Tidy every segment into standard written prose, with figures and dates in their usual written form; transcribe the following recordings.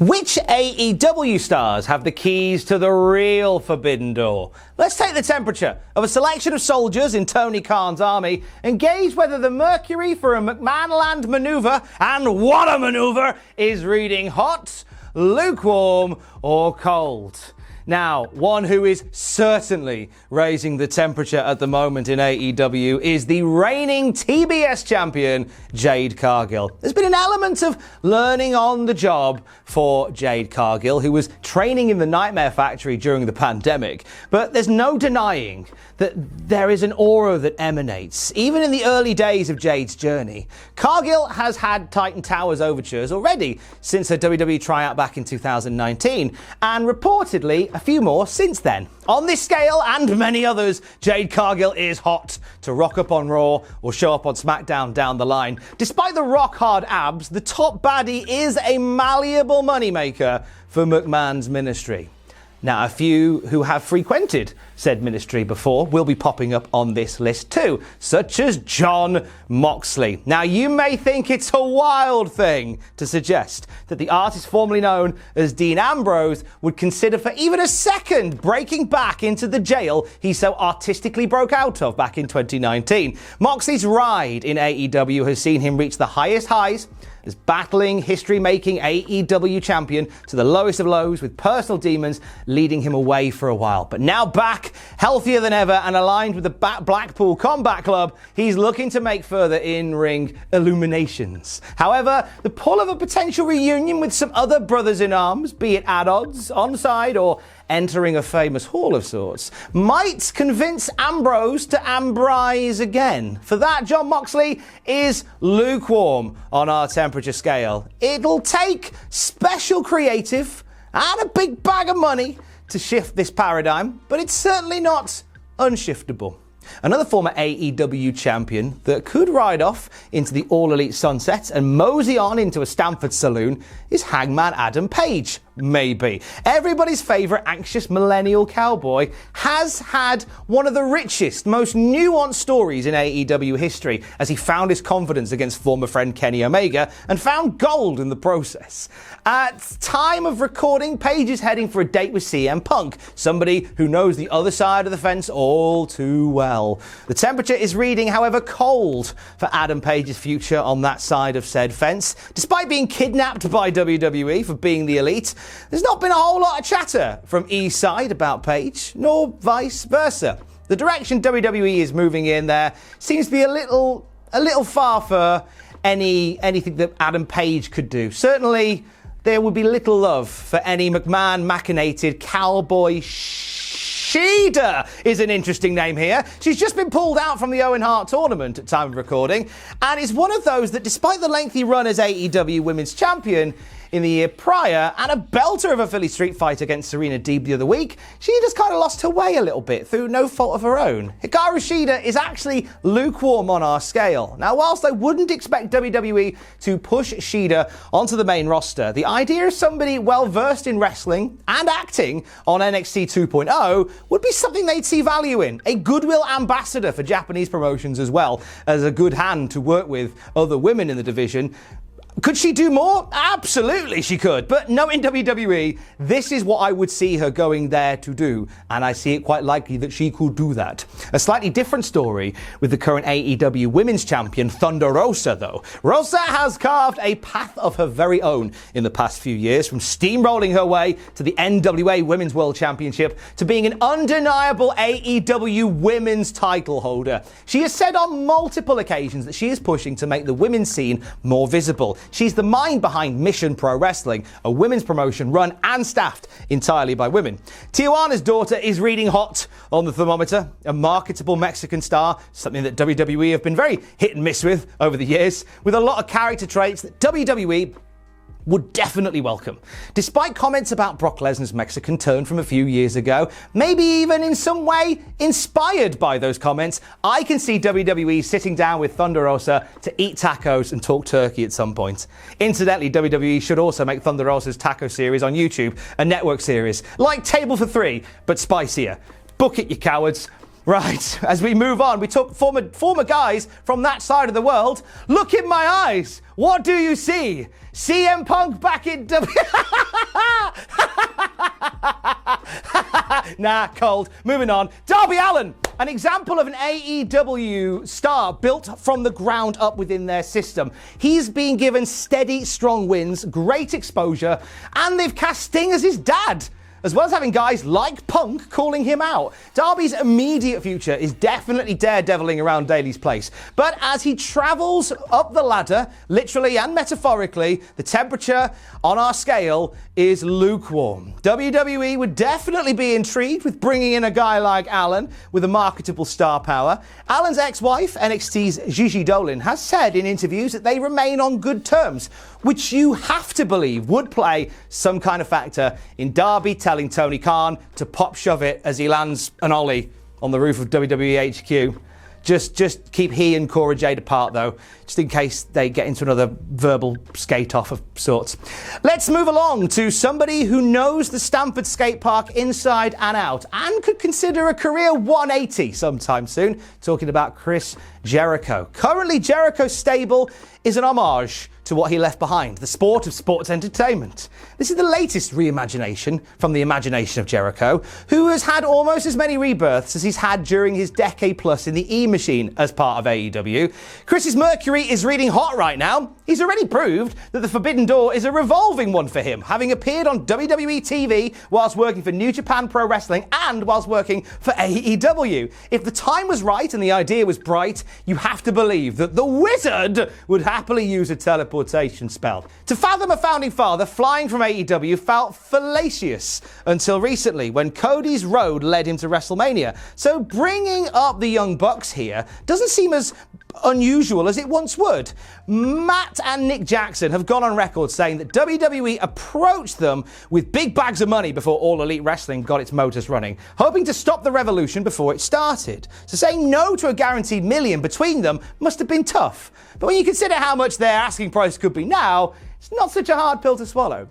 Which AEW stars have the keys to the real Forbidden Door? Let's take the temperature of a selection of soldiers in Tony Khan's army and gauge whether the mercury for a McMahonland maneuver, and what a maneuver, is reading hot, lukewarm, or cold. Now, one who is certainly raising the temperature at the moment in AEW is the reigning TBS champion, Jade Cargill. There's been an element of learning on the job for Jade Cargill, who was training in the Nightmare Factory during the pandemic. But there's no denying that there is an aura that emanates, even in the early days of Jade's journey. Cargill has had Titan Towers overtures already since her WWE tryout back in 2019, and reportedly a few more since then. On this scale and many others, Jade Cargill is hot to rock up on Raw or show up on SmackDown down the line. Despite the rock-hard abs, the top baddie is a malleable moneymaker for McMahon's ministry. Now, a few who have frequented said ministry before will be popping up on this list too, such as Jon Moxley. Now, you may think it's a wild thing to suggest that the artist formerly known as Dean Ambrose would consider for even a second breaking back into the jail he so artistically broke out of back in 2019. Moxley's ride in AEW has seen him reach the highest highs as battling, history-making AEW champion to the lowest of lows, with personal demons leading him away for a while. But now back, healthier than ever, and aligned with the Blackpool Combat Club, he's looking to make further in-ring illuminations. However, the pull of a potential reunion with some other brothers in arms, be it at odds, onside, or entering a famous hall of sorts, might convince Ambrose to Ambrise again. For that, Jon Moxley is lukewarm on our temperature scale. It'll take special creative and a big bag of money to shift this paradigm, but it's certainly not unshiftable. Another former AEW champion that could ride off into the All Elite sunset and mosey on into a Stamford saloon is Hangman Adam Page. Maybe. Everybody's favourite anxious millennial cowboy has had one of the richest, most nuanced stories in AEW history as he found his confidence against former friend Kenny Omega and found gold in the process. At time of recording, Page is heading for a date with CM Punk, somebody who knows the other side of the fence all too well. The temperature is reading, however, cold for Adam Page's future on that side of said fence. Despite being kidnapped by WWE for being the elite, there's not been a whole lot of chatter from East Side about Page, nor vice versa. The direction WWE is moving in there seems to be a little far for anything that Adam Page could do. Certainly, there would be little love for any McMahon-machinated cowboy Shida is an interesting name here. She's just been pulled out from the Owen Hart tournament at time of recording, and is one of those that, despite the lengthy run as AEW Women's Champion in the year prior, and a belter of a Philly street fight against Serena Deeb the other week, she just kind of lost her way a little bit through no fault of her own. Hikaru Shida is actually lukewarm on our scale. Now, whilst I wouldn't expect WWE to push Shida onto the main roster, the idea of somebody well versed in wrestling and acting on NXT 2.0 would be something they'd see value in. A goodwill ambassador for Japanese promotions, as well as a good hand to work with other women in the division. Could she do more? Absolutely she could. But knowing WWE, this is what I would see her going there to do. And I see it quite likely that she could do that. A slightly different story with the current AEW Women's Champion, Thunderosa, though. Rosa has carved a path of her very own in the past few years, from steamrolling her way to the NWA Women's World Championship to being an undeniable AEW Women's title holder. She has said on multiple occasions that she is pushing to make the women's scene more visible. She's the mind behind Mission Pro Wrestling, a women's promotion run and staffed entirely by women. Tijuana's daughter is reading hot on the thermometer, a marketable Mexican star, something that WWE have been very hit and miss with over the years, with a lot of character traits that WWE would definitely welcome. Despite comments about Brock Lesnar's Mexican turn from a few years ago, maybe even in some way inspired by those comments, I can see WWE sitting down with Thunderosa to eat tacos and talk turkey at some point. Incidentally, WWE should also make Thunderosa's taco series on YouTube a network series, like Table for Three, but spicier. Book it, you cowards. Right, as we move on, we took former guys from that side of the world. Look in my eyes. What do you see? CM Punk back in Nah, cold. Moving on. Darby Allin, an example of an AEW star built from the ground up within their system. He's been given steady, strong wins, great exposure, and they've cast Sting as his dad, as well as having guys like Punk calling him out. Darby's immediate future is definitely daredeviling around Daly's place. But as he travels up the ladder, literally and metaphorically, the temperature on our scale is lukewarm. WWE would definitely be intrigued with bringing in a guy like Allin with a marketable star power. Allin's ex-wife, NXT's Gigi Dolan, has said in interviews that they remain on good terms, which you have to believe would play some kind of factor in Darby telling Tony Khan to pop shove it as he lands an ollie on the roof of WWE HQ. Just keep he and Cora Jade apart, though, just in case they get into another verbal skate-off of sorts. Let's move along to somebody who knows the Stamford skate park inside and out and could consider a career 180 sometime soon. Talking about Chris Jericho. Currently, Jericho's stable is an homage to what he left behind, the sport of sports entertainment. This is the latest reimagination from the imagination of Jericho, who has had almost as many rebirths as he's had during his decade plus in the E-Machine as part of AEW. Chris's Mercury is reading hot right now. He's already proved that the Forbidden Door is a revolving one for him, having appeared on WWE TV whilst working for New Japan Pro Wrestling and whilst working for AEW. If the time was right and the idea was bright, you have to believe that the Wizard would happily use a teleportation spell. To fathom a founding father flying from AEW felt fallacious until recently when Cody's road led him to WrestleMania. So bringing up the Young Bucks here doesn't seem as unusual as it once would. Matt and Nick Jackson have gone on record saying that WWE approached them with big bags of money before All Elite Wrestling got its motors running, hoping to stop the revolution before it started. So saying no to a guaranteed million between them must have been tough. But when you consider how much their asking price could be now, it's not such a hard pill to swallow.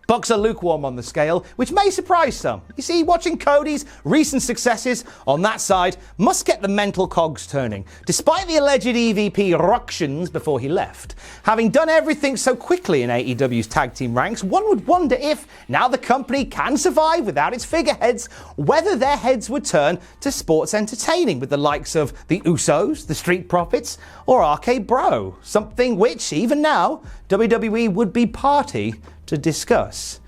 Bucks are lukewarm on the scale, which may surprise some. You see, watching Cody's recent successes on that side must get the mental cogs turning. Despite the alleged EVP ructions before he left, having done everything so quickly in AEW's tag team ranks, one would wonder if, now the company can survive without its figureheads, whether their heads would turn to sports entertaining with the likes of the Usos, the Street Profits, or RK Bro. Something which, even now, WWE would be party to discuss.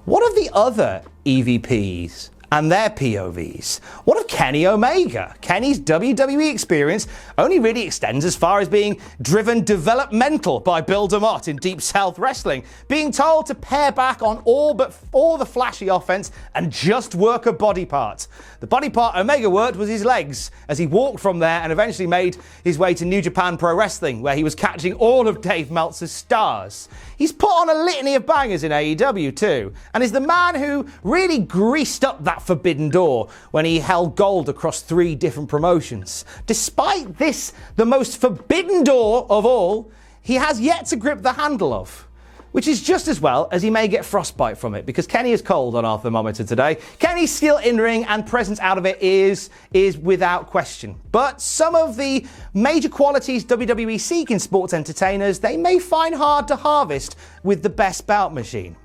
What of the other EVPs and their POVs? What of Kenny Omega? Kenny's WWE experience only really extends as far as being driven developmental by Bill DeMott in Deep South Wrestling, being told to pare back on all the flashy offense and just work a body part. The body part Omega worked was his legs, as he walked from there and eventually made his way to New Japan Pro Wrestling, where he was catching all of Dave Meltzer's stars. He's put on a litany of bangers in AEW too, and is the man who really greased up that Forbidden Door when he held gold across 3 different promotions. Despite this, the most forbidden door of all, he has yet to grip the handle of, which is just as well as he may get frostbite from it, because Kenny is cold on our thermometer today. Kenny's skill in-ring and presence out of it is without question. But some of the major qualities WWE seek in sports entertainers, they may find hard to harvest with the best bout machine.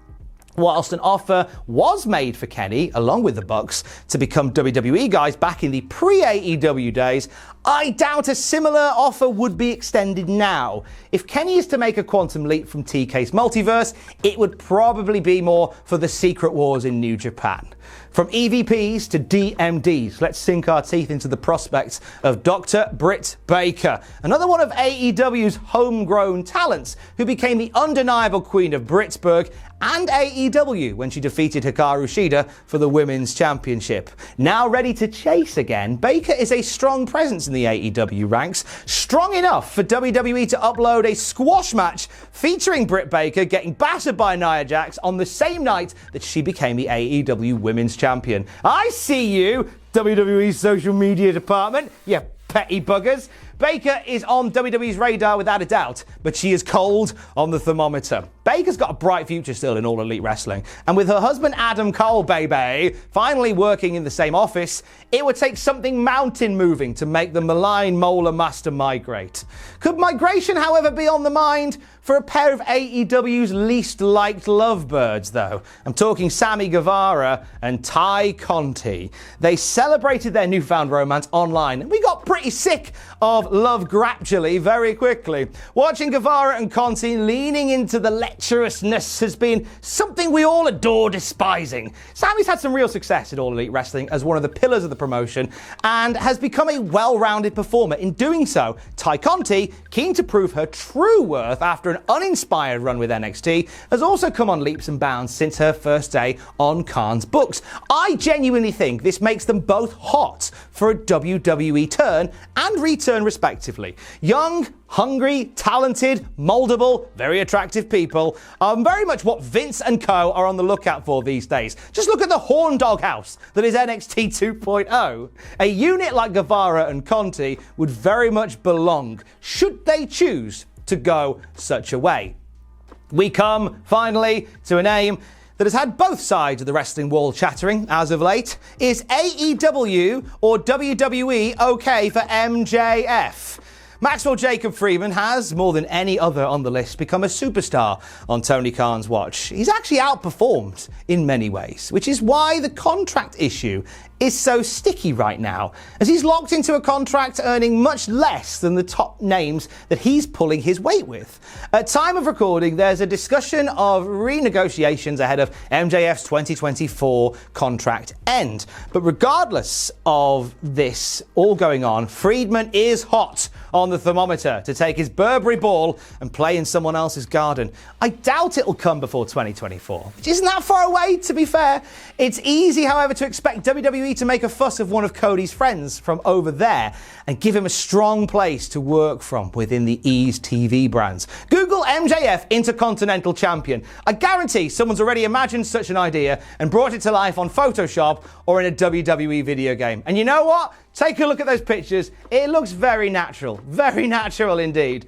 Whilst an offer was made for Kenny, along with the Bucks, to become WWE guys back in the pre-AEW days, I doubt a similar offer would be extended now. If Kenny is to make a quantum leap from TK's multiverse, it would probably be more for the Secret Wars in New Japan. From EVPs to DMDs, let's sink our teeth into the prospects of Dr. Britt Baker, another one of AEW's homegrown talents, who became the undeniable queen of Britsburg and AEW when she defeated Hikaru Shida for the Women's Championship. Now ready to chase again, Baker is a strong presence in the AEW ranks, strong enough for WWE to upload a squash match featuring Britt Baker getting battered by Nia Jax on the same night that she became the AEW Women's Champion. I see you, WWE social media department, you petty buggers. Baker is on WWE's radar without a doubt, but she is cold on the thermometer. Baker's got a bright future still in All Elite Wrestling, and with her husband Adam Cole, baby, finally working in the same office, it would take something mountain moving to make the malign molar master migrate. Could migration, however, be on the mind for a pair of AEW's least liked lovebirds, though? I'm talking Sammy Guevara and Ty Conti. They celebrated their newfound romance online, and we got pretty sick of love gradually very quickly. Watching Guevara and Conti leaning into the lecherousness has been something we all adore despising. Sammy's had some real success in All Elite Wrestling as one of the pillars of the promotion and has become a well-rounded performer in doing so. Ty Conti, keen to prove her true worth after an uninspired run with NXT, has also come on leaps and bounds since her first day on Khan's books. I genuinely think this makes them both hot for a WWE turn and return respectively. Young, hungry, talented, moldable, very attractive people are very much what Vince and co are on the lookout for these days. Just look at the horn dog house that is NXT 2.0. A unit like Guevara and Conti would very much belong, should they choose to go such a way. We come, finally, to a name that has had both sides of the wrestling wall chattering as of late. Is AEW or WWE okay for MJF? Maxwell Jacob Freeman has, more than any other on the list, become a superstar on Tony Khan's watch. He's actually outperformed in many ways, which is why the contract issue is so sticky right now, as he's locked into a contract earning much less than the top names that he's pulling his weight with. At time of recording, there's a discussion of renegotiations ahead of MJF's 2024 contract end. But regardless of this all going on, Friedman is hot on the thermometer to take his Burberry ball and play in someone else's garden. I doubt it'll come before 2024, which isn't that far away, to be fair. It's easy, however, to expect WWE to make a fuss of one of Cody's friends from over there and give him a strong place to work from within the Ease TV brands. Google MJF Intercontinental Champion. I guarantee someone's already imagined such an idea and brought it to life on Photoshop or in a WWE video game. And you know what? Take a look at those pictures. It looks very natural indeed.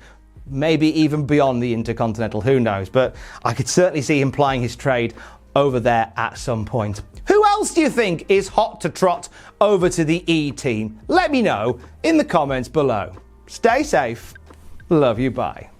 Maybe even beyond the Intercontinental, who knows? But I could certainly see him plying his trade over there at some point. Who else do you think is hot to trot over to the E team? Let me know in the comments below. Stay safe. Love you. Bye.